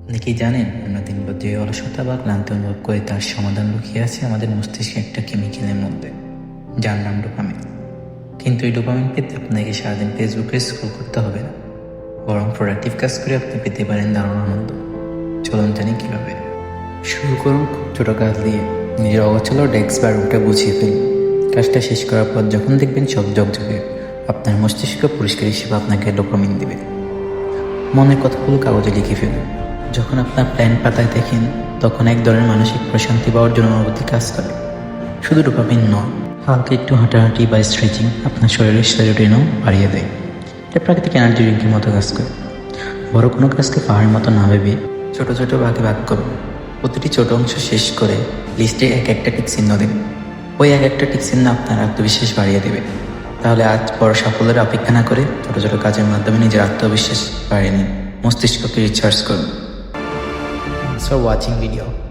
আপনি কি জানেন আমরা দিনভর যে অলসতা বা ক্লান্তি অনুভব করে তার সমাধান লুকিয়ে আছে আমাদের মস্তিষ্কে একটা কেমিক্যালের মধ্যে, যার নাম ডোপামিন। কিন্তু এই ডোপামিন পেতে আপনাকে সারাদিন ফেসবুকে স্ক্রল করতে হবে না, বরং প্রোডাক্টিভ কাজ করে আপনি পেতে পারেন দারুণ আনন্দ। চলুন জানি কীভাবে। শুরু করুন খুব ছোটো কাজ দিয়ে। নিজের অগোছালো ডেস্ক বা রুমটা গুছিয়ে ফেলুন। কাজটা শেষ করার পর যখন দেখবেন সব ঝকঝকে, আপনার মস্তিষ্ক পরিষ্কার হিসেবে আপনাকে ডোপামিন দেবে। মনের কথাগুলো কাগজে লিখে ফেলুন। যখন আপনার প্ল্যান পাতায় দেখেন, তখন এক ধরনের মানসিক প্রশান্তি পাওয়ার জন্য অনুভূতি কাজ করে। শুধু ডোপামিন নয়, হালকা একটু হাঁটাহাঁটি বা স্ট্রেচিং আপনার শরীরের সেরোটোনিনও বাড়িয়ে দেয়। এটা প্রাকৃতিক এনার্জি ড্রিঙ্কের মতো কাজ করে। বড় কোনো কাজকে পাহাড়ের মতো না ভেবে ছোটো ছোটো ভাগে ভাগ করুন। প্রতিটি ছোট অংশ শেষ করে লিস্টে এক একটা টিক চিহ্ন দিন। ওই এক একটা টিক চিহ্ন আপনার আত্মবিশ্বাস বাড়িয়ে দেবে। তাহলে আজ বড় সাফল্যের অপেক্ষা না করে ছোটো ছোটো কাজের মাধ্যমে নিজের আত্মবিশ্বাস বাড়িয়ে নিন, মস্তিষ্ককে রিচার্জ করুন। Thanks for watching video.